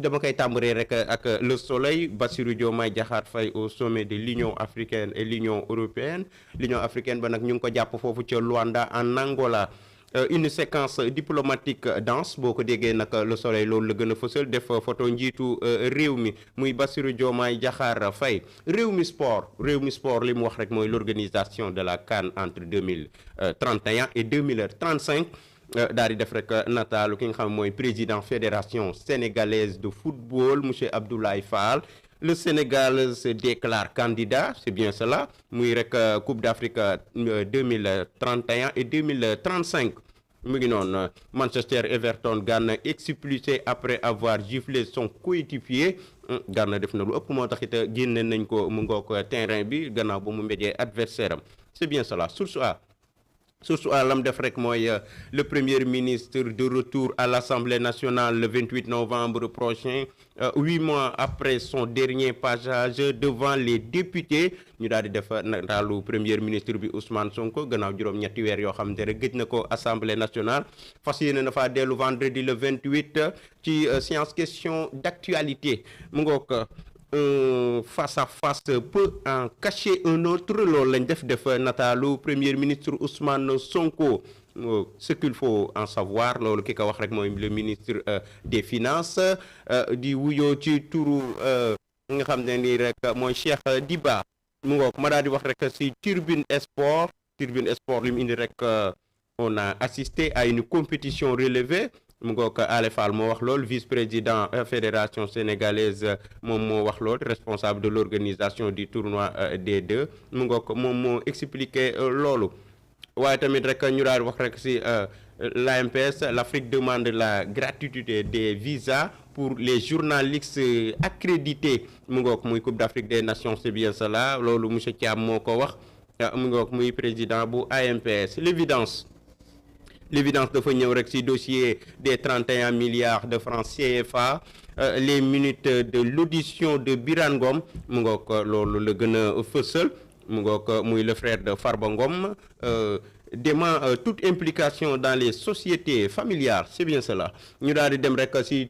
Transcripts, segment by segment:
dama koy tàmbalee rek ak Le Soleil. Bassirou Diomaye Diakhar Faye au sommet de l'Union africaine et l'Union européenne. L'Union africaine ba nag ñu ngi ko jàpp foofu ca Luanda en Angola. Une séquence diplomatique dense boo ko déggee nag Le Soleil loolu la gën a fësal def photo njiitu réew mi muy Bassirou Diomaye Diakhar Faye. réew mi sport li mu wax rek mooy l'organisation de la CAN entre 2031 et 2035. daal di def rek nataalu ki nga xam mooy président fédération sénégalaise de football monsieur Abdoulaye Fall. Le Sénégal se déclare candidat, c'est bien cela, muy rek Coupe d'Afrique 2031 et 2035. mu ngi noonu Manchester Everton Gana expulsé après avoir giflé son coéquipier. Gana def na lu ëpp moo tax it génne nañ ko mu ngoog terrain bi gannaaw ba mu mbéjee adversaire am, c'est bien cela. Source A lam def rek mooy le premier ministre de retour à l'Assemblée nationale le 28 novembre prochain, 8 mois après son dernier passage devant les députés. ñu daal di def nataalu premier ministre bi Ousmane Sonko gannaaw juróom-ñetti weer yoo xam ne rek gëj na ko Assemblée nationale. fas yéene na faa dellu vendredi le 28 ci séance question d'actualité mu ngoog. Face à face peut en cacher un autre loolu lañ def nataalu premier ministre Ousmane Sonko. Ce qu'il faut en savoir loolu ki ko wax rek mooy le ministre des finances di wuyoo ci turu nga xam ne nii rek mooy Cheikh Diba. mu ngoog ma daal di wax rek ci Tribune Sport li mu indi rek on a assisté à une compétition relevée. mu ngoog Ale Fall moo wax loolu vice-président fédération sénégalaise moom moo wax loolu responsable de l'organisation du tournoi D2 mu ngoog moom moo expliqué loolu. waaye tamit rek ñu daal wax rek ci l'AMPS, l'Afrique demande la gratuité des visas pour les journalistes accrédités mu ngoog muy Coupe d'Afrique des Nations, c'est bien cela loolu monsieur Thiam moo ko wax mu ngoog muy président bu AMPS. L'évidence dafa ñëw rek ci dossier des 31 milliards de francs CFA, les minutes de l'audition de Birane Ngom mu ngoog loolu la gën a fësal mu ngoog muy le frère de Farba Ngom dément toute implication dans les sociétés familiales, c'est bien cela. ñu daal di dem rek ci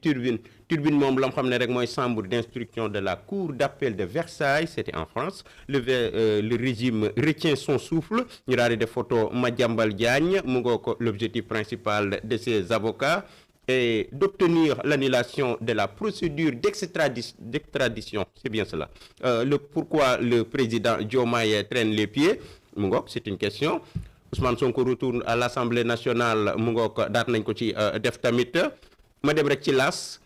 Turbine moom la xam ne rek mooy chambre d'instruction de la cour d'appel de Versailles, c'était en France. Le régime retient son souffle. ñu daal di def photo Madiambal Diagne mu ngoog l'objectif principal de ses avocats est d'obtenir l'annulation de la procédure d'extradition, c'est bien cela. Pourquoi le président Diomaye traîne les pieds mu ngoog c'est une question. Ousmane Sonko retourne à l'Assemblée nationale mu ngoog daat nañ ko ci def tamit. ma dem rek ci las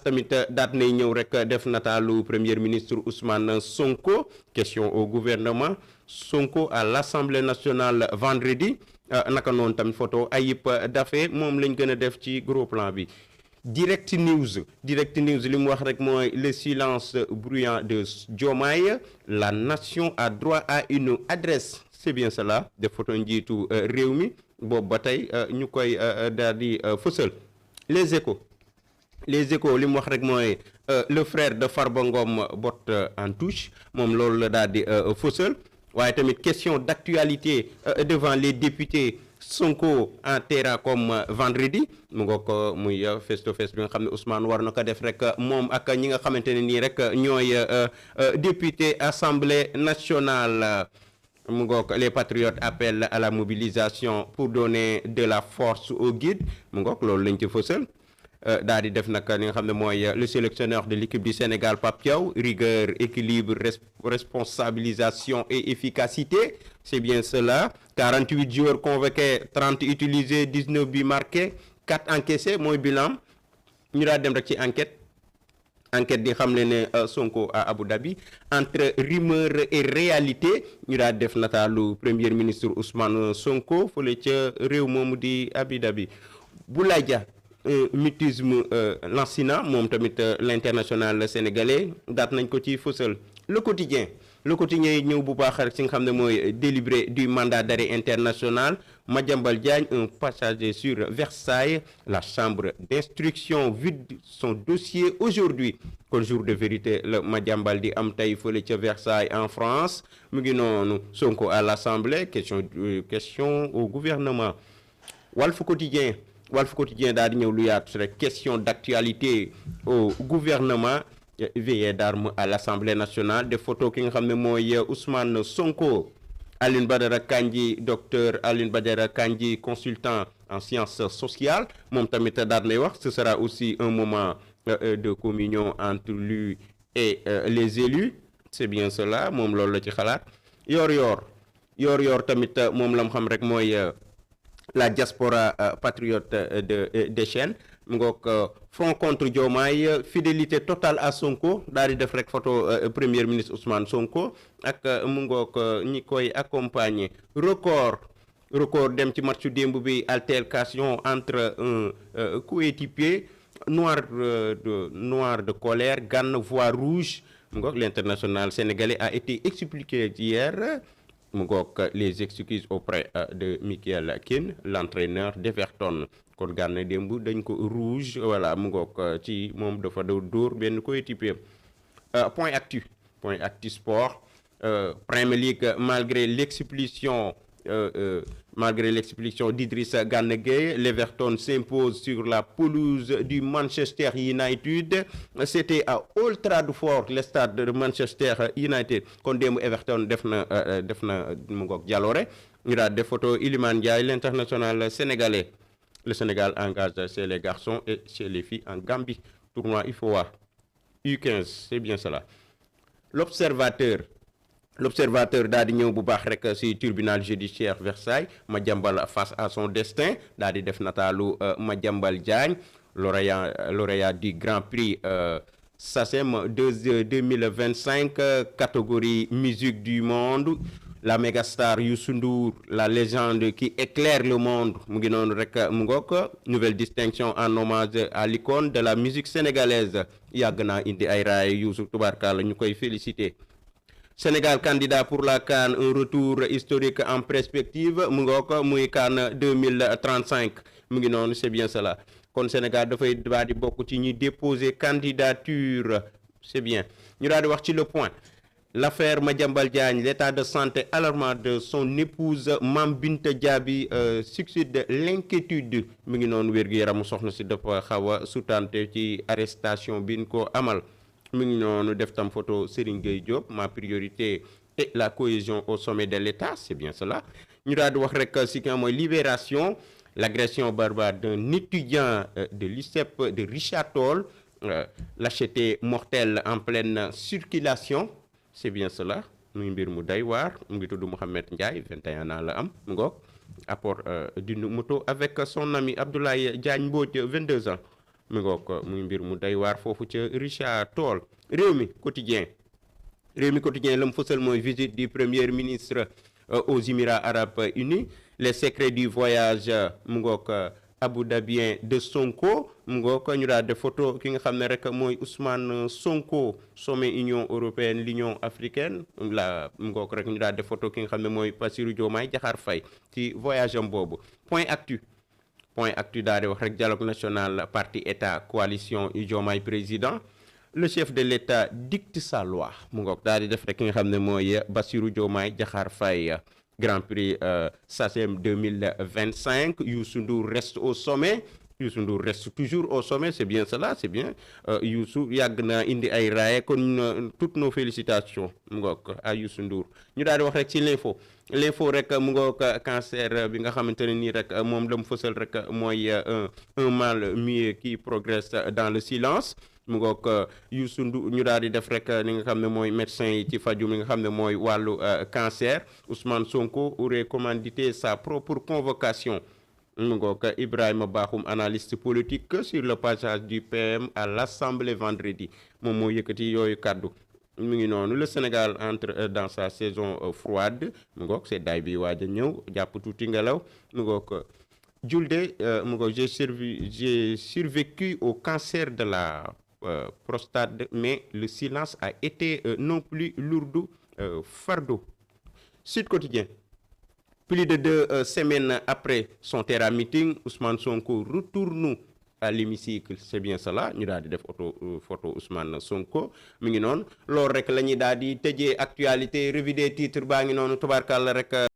tamit daat nay ñëw rek def nataalu premier ministre Ousmane Sonko. Question au gouvernement. Sonko à l'Assemblée nationale vendredi. naka noonu tamit photo Ayib Daffé moom lañ gën a def ci gros plan bi. Direct News li mu wax rek mooy le silence bruyant de Diomaye. La nation a droit à une adresse, c'est bien cela. def photo njiitu réew mi boobu ba tey ñu koy daal di fësal. Les Échos li mu wax rek mooy le frère de Farba Ngom botte en touche moom loolu la daal di fësal. waaye tamit question d'actualité devant les députés. Sonko en terra comme vendredi mu nga ko muy face to face bi nga xam ne Ousmane war na ko def rek moom ak ñi nga xamante ne nii rek ñooy député Assemblée nationale. mu nga ko les patriotes appellent à la mobilisation pour donner de la force aux guides mu nga ko loolu lañ ci fësal. daal di def nag li nga xam ne mooy le sélectionneur de l'équipe du Sénégal Pape Thiaw, rigueur, équilibre, responsabilisation et efficacité, c'est bien cela. 48 joueurs convoqués, 30 utilisés, 19 buts marqués, 4 encaissés mooy bilan. ñu daal dem rek ci enquête di xam ne Sonko à Abu Dhabi entre rumeur et réalité. ñu daal def nataalu premier ministre Ousmane Sonko fële ca réew moomu di Abu Dhabi. Boulaye Dia mutisme Lansina moom tamit l'international sénégalais daat nañ ko ci fësal. Le quotidien yi ñëw bu baax rek ci nga xam ne mooy délibéré du mandat d'arrêt international. Madiambal Diagne, un passager sur Versailles. La chambre d'instruction vide son dossier aujourd'hui. kon jour de vérité la Madiambal di am tey fële ca Versailles en France. mu ngi noonu Sonko à l'Assemblée question au gouvernement. Walf Walf Quotidien daal di ñëw lu yaatu rek question d'actualité au gouvernement. Veillée d'armes à l'Assemblée nationale des photos ki nga xam ne mooy Ousmane Sonko. Alioune Badara Kandji docteur Alioune Badara Kandji consultant en sciences sociales moom tamit daal lay wax ce sera aussi un moment de communion entre lui et les élus c'est bien cela moom loolu la ci xalaat. yor tamit moom la mu xam rek mooy la diaspora patriote des chaînes mu ngoog front contre Diomaye fidélité totale à Sonko daal di def rek photo premier ministre Ousmane Sonko ak mu ngoog ñi koy accompagner record dem ci matchu démb bi altercation entre un coéquipier noir de colère Gana voix rouge mu ngoog l'international sénégalais a été expliqué hier mu ngoog les excuses auprès de Michael Keane l'entraîneur d'Everton kon Gana démb dañ ko rouge voilà mu ngoog ci moom dafa dóor benn coéquipier point actu sport Premier League malgré l'expulsion d'Idrissa Gana Gueye, l'Everton s'impose sur la pelouse du Manchester United. C'était à Old Trafford, le stade de Manchester United. Kon démb Everton def na mu ngoog jaloore ñu daal def photo Iliman Ndiaye l'international sénégalais. Le Sénégal engage chez les garçons et chez les filles en Gambie. Tournoi IFOA U15, c'est bien cela. L'observateur daal di ñëw bu baax rek ci tribunal judiciaire Versailles Madiambal face à son destin daal di def nataalu Madiambal Diagne lauréat du Grand Prix SACEM 2025 catégorie musique du monde la mégastar Youssou Ndour la légende qui éclaire le monde mu ngi noonu rek mu ngoog nouvelle distinction en hommage à l'icône de la musique sénégalaise yàgg naa indi ay raay Youssou tubaarkalla ñu koy féliciter. Sénégal candidat pour la CAN un retour historique en perspective mu ngoog muy CAN 2035 mu ngi noonu c'est bien cela kon Sénégal dafay daal di bokk ci ñuy déposer candidature c'est bien ñu daal di wax ci le point l'affaire Madiambal Diagne l'état de santé alarmant de son épouse Mame Binta Diaby suscite l'inquiétude mu ngi noonu wér-gu-yaramu soxna si dafa xaw a sutante ci arrestation bi ñu ko amal. mu ngi noonu def tam photo Serigne Gueye Diop ma priorité est la cohésion au sommet de l'État c'est bien cela ñu daal di wax rek si nga mooy libération l'agression barbare d'un étudiant de l'ICEP de Richard Toll lâcheté mortelle en pleine circulation c'est bien cela muy mbir mu day waar mu ngi tudd Mouhamed Ndiaye 21 ans la am mu ngoog apport d'une moto avec son ami Abdoulaye Diagne Mbodj 22 ans mu ngoog muy mbir mu day waar foofu ca Richard Toll Rewmi quotidien la mu fësal mooy visite du premier ministre aux Émirats arabes unis les secrets du voyage mu ngoog Abu Dhabi de Sonko mu ngoog ñu daal def photo ki nga xam ne rek mooy Ousmane Sonko sommet Union européenne l'Union africaine la mu ngoog rek ñu daal def photo ki nga xam ne mooy Bassirou Diomaye Diakhar Faye ci voyage am boobu point actu daal di wax rek dialogue national parti état coalition Diomaye président le chef de l'état dicte sa loi mu ngoog daal di def rek ki nga xam ne mooy Bassirou Diomaye Diakhar Faye Grand Prix SACEM 2025 Youssou Ndour reste au sommet Youssou Ndour reste toujours au sommet c'est bien cela c'est bien Youssou yàgg na indi ay raaye kon toutes nos félicitations mu ngoog à Youssou Ndour ñu daal di wax rek ci l'info rek mu ngoog cancer bi nga xamante ne nii rek moom la mu fësal rek mooy un mal muet qui progresse dans le silence mu ngoog Youssou Ndour ñu daal di def rek li nga xam ne mooy médecin yi ci faju mi nga xam ne mooy wàllu cancer Ousmane Sonko aurait commandité sa propre convocation mu ngoog Ibrahima Bakhoum analyste politique sur le passage du PM à l'Assemblée vendredi moom moo yëkkati yooyu kàddu mu ngi noonu le Sénégal entre dans sa saison froide mu ngoog seddaay bi waaj a ñëw jàpp tuuti ngelaw mu ngoog Julde mu ngoog j'ai survécu au cancer de la prostate mais le silence a été non plus lourd fardeau. Sud Quotidien plus de 2 semaines après son terrain meeting Ousmane Sonko retourne à l'hémicycle c'est bien cela ñu daal di def photo Ousmane Sonko mi ngi noonu loolu rek la ñuy daal di tëjee actualité revue des titres baa ngi noonu tubaarkàlla rek